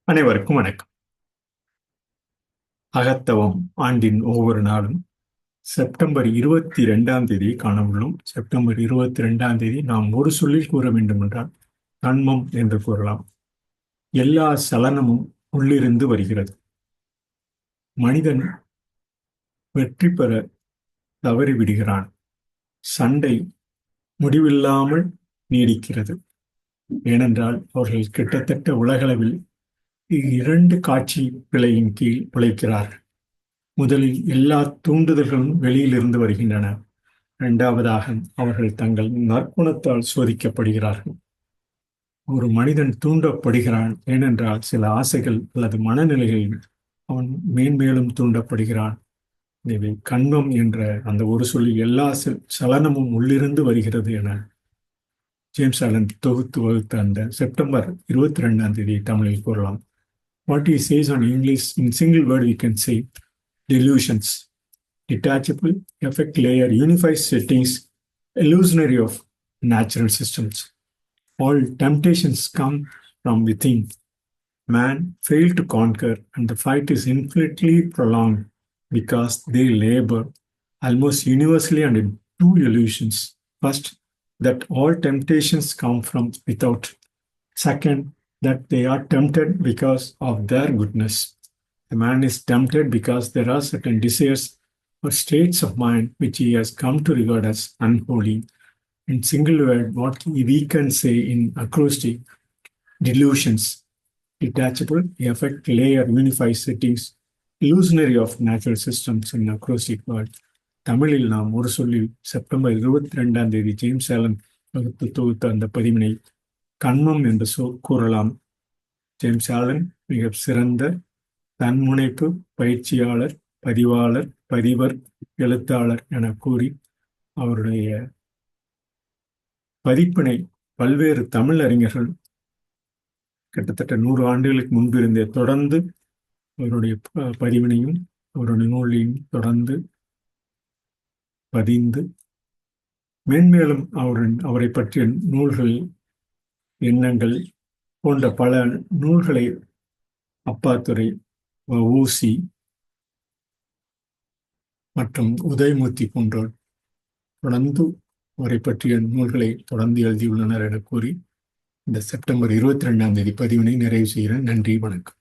அனைவருக்கும் வணக்கம். அகத்தவம் ஆண்டின் ஒவ்வொரு நாளும் செப்டம்பர் 22 காண உள்ளோம். செப்டம்பர் 22 நாம் ஒரு சொல்லில் கூற வேண்டும் என்றால் கண்மம் என்று கூறலாம். எல்லா சலனமும் உள்ளிருந்து வருகிறது. மனிதன் வெற்றி பெற தவறிவிடுகிறான். சண்டை முடிவில்லாமல் நீடிக்கிறது. ஏனென்றால் அவர்கள் கிட்டத்தட்ட உலகளவில் இரண்டு காட்சி பிழையின் கீழ் உழைக்கிறார்கள். முதலில் எல்லா தூண்டுதல்களும் வெளியிலிருந்து வருகின்றன. இரண்டாவதாக அவர்கள் தங்கள் நற்குணத்தால் சோதிக்கப்படுகிறார்கள். ஒரு மனிதன் தூண்டப்படுகிறான் ஏனென்றால் சில ஆசைகள் அல்லது மனநிலைகளில் அவன் மேன்மேலும் தூண்டப்படுகிறான். எனவே கண்மம் என்ற அந்த ஒரு சொல்லில் எல்லா சலனமும் உள்ளிருந்து வருகிறது என ஜேம்ஸ் ஆலன் தொகுத்து வகுத்த அந்த செப்டம்பர் 22 தமிழில் கூறலாம். What he says on English in single word we can say delusions. Detachable effect layer unifies settings illusionary of natural systems. All temptations come from within. Man failed to conquer and the fight is infinitely prolonged because they labor almost universally under two illusions. First, that all temptations come from without. Second, that they are tempted because of their goodness. The man is tempted because there are certain desires or states of mind which he has come to regard as unholy. In single word, what we can say in acrostic, delusions, detachable, effect, layer, unified settings, illusionary of natural systems in acrostic word. தமிழில் நாம் ஒரு சொல்லில் September 22 James Alan வகுத்து தொகுத்த அந்த பதிவினை கண்மம் என்று கூறலாம். ஜேம்ஸ் ஆலன் மிக சிறந்த தன்முனைப்பு பயிற்சியாளர், பதிவாளர், பதிவர், எழுத்தாளர் என கூறி அவருடைய பதிப்பினை பல்வேறு தமிழ் அறிஞர்கள் கிட்டத்தட்ட 100 ஆண்டுகளுக்கு முன்பிருந்தே தொடர்ந்து அவருடைய பதிவினையும் அவருடைய நூலையும் தொடர்ந்து பதிந்து மேன்மேலும் அவரை பற்றிய நூல்கள், எண்ணங்கள் போன்ற பல நூல்களை அப்பாத்துரை, வ.உ.சி. மற்றும் உதயமூர்த்தி போன்றோர் தொடர்ந்து அவரை பற்றிய நூல்களை தொடர்ந்து எழுதியுள்ளனர் என கூறி இந்த செப்டம்பர் 22 பதிவினை நிறைவு செய்கிறேன். நன்றி, வணக்கம்.